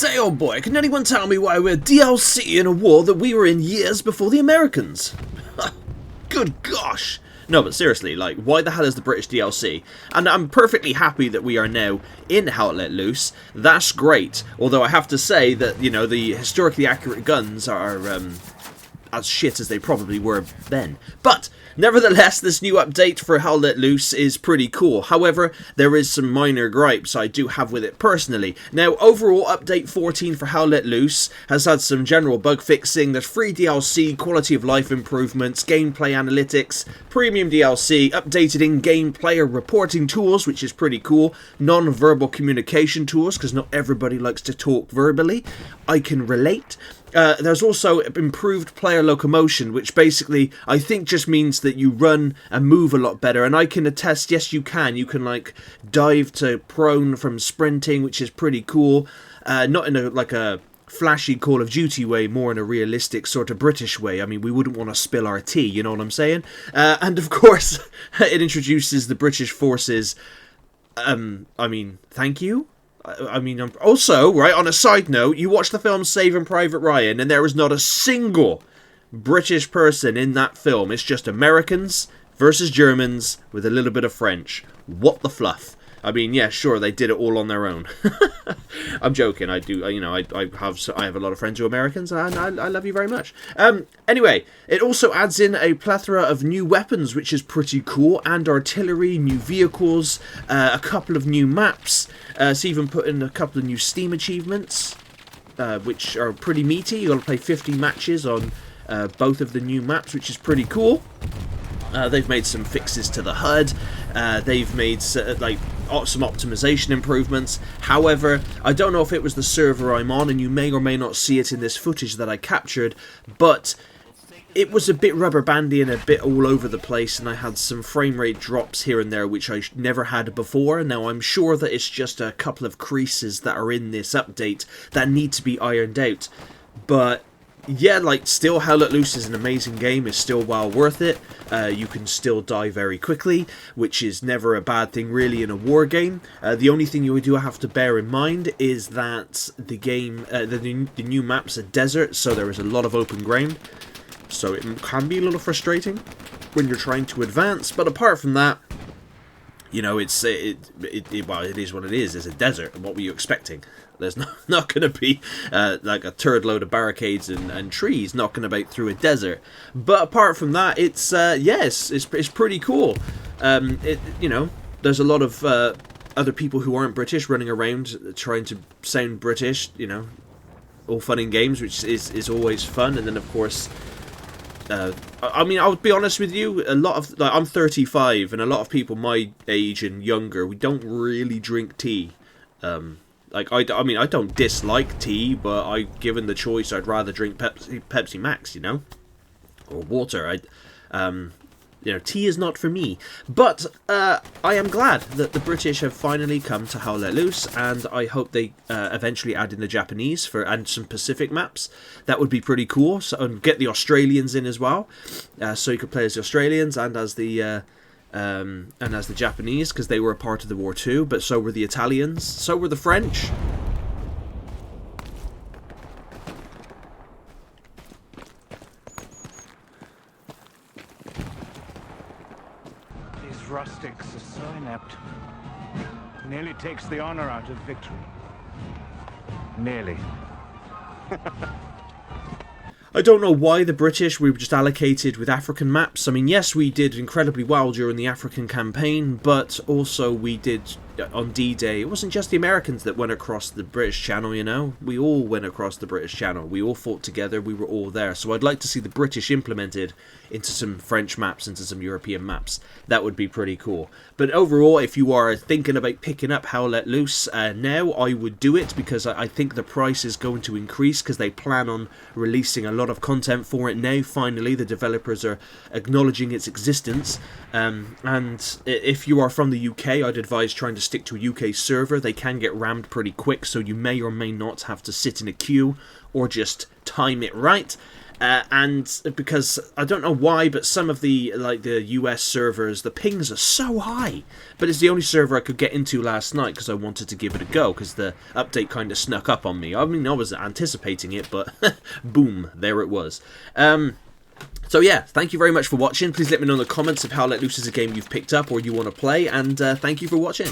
Say, old boy, can anyone tell me why we're DLC in a war that we were in years before the Americans? Good gosh! No, but seriously, like, why the hell is the British DLC? And I'm perfectly happy that we are now in Hell Let Loose. That's great. Although I have to say that, you know, the historically accurate guns are as shit as they probably were then. But nevertheless, this new update for Hell Let Loose is pretty cool. However, there is some minor gripes I do have with it personally. Now, overall, update 14 for Hell Let Loose has had some general bug fixing. There's free DLC, quality of life improvements, gameplay analytics, premium DLC, updated in-game player reporting tools, which is pretty cool, non-verbal communication tools, because not everybody likes to talk verbally. I can relate. There's also improved player locomotion, which basically I think just means that you run and move a lot better. And I can attest, yes, you can. You can like dive to prone from sprinting, which is pretty cool. Not in a flashy Call of Duty way, more in a realistic sort of British way. I mean, we wouldn't want to spill our tea, you know what I'm saying? And of course, it introduces the British forces. I mean, thank you. I mean, also, right, on a side note, you watch the film Saving Private Ryan, and there is not a single British person in that film. It's just Americans versus Germans with a little bit of French. What the fluff? I mean, yeah, sure, they did it all on their own. I'm joking. I do, you know, I have a lot of friends who are Americans, and I love you very much. Anyway, it also adds in a plethora of new weapons, which is pretty cool, and artillery, new vehicles, a couple of new maps. It's even put in a couple of new Steam achievements, which are pretty meaty. You got to play 50 matches on both of the new maps, which is pretty cool. They've made some fixes to the HUD. They've made some optimization improvements. However, I don't know if it was the server I'm on, and you may or may not see it in this footage that I captured, but it was a bit rubber bandy and a bit all over the place, and I had some frame rate drops here and there which I never had before. Now, I'm sure that it's just a couple of creases that are in this update that need to be ironed out, but yeah, like, still Hell Let Loose is an amazing game. It's still well worth it. You can still die very quickly, which is never a bad thing really in a war game. The only thing you do have to bear in mind is that the game, the new map's a desert, so there is a lot of open ground. So it can be a little frustrating when you're trying to advance. But apart from that, you know, it is what it is. It's a desert. What were you expecting? There's not going to be like a turd load of barricades and trees knocking about through a desert. But apart from that, it's yes, it's pretty cool. You know, there's a lot of other people who aren't British running around trying to sound British. You know, all fun and games, which is always fun. And then of course, I mean, I'll be honest with you, a lot of, like, I'm 35, and a lot of people my age and younger, we don't really drink tea. Like, I mean, I don't dislike tea, but given the choice, I'd rather drink Pepsi Max, you know, or water. You know, tea is not for me. But I am glad that the British have finally come to Hell Let Loose, and I hope they eventually add in the Japanese and some Pacific maps. That would be pretty cool. So, and get the Australians in as well, so you could play as the Australians and as the Japanese, because they were a part of the war too. But so were the Italians. So were the French. Rustics are so inept. Nearly takes the honor out of victory. Nearly. I don't know why the British were just allocated with African maps. I mean, yes, we did incredibly well during the African campaign, but also we did on D-Day. It wasn't just the Americans that went across the British Channel, you know. We all went across the British Channel. We all fought together. We were all there. So I'd like to see the British implemented into some French maps, into some European maps. That would be pretty cool. But overall, if you are thinking about picking up Hell Let Loose now, I would do it, because I think the price is going to increase, because they plan on releasing a lot of content for it now. Finally, the developers are acknowledging its existence. And if you are from the UK, I'd advise trying to stick to a UK server. They can get rammed pretty quick, so you may or may not have to sit in a queue or just time it right. and because I don't know why, but some of the US servers, the pings are so high. But it's the only server I could get into last night because I wanted to give it a go, because the update kind of snuck up on me. I mean, I was anticipating it, but boom, there it was. So yeah, thank you very much for watching. Please let me know in the comments of how Let Loose is a game you've picked up or you want to play, and thank you for watching.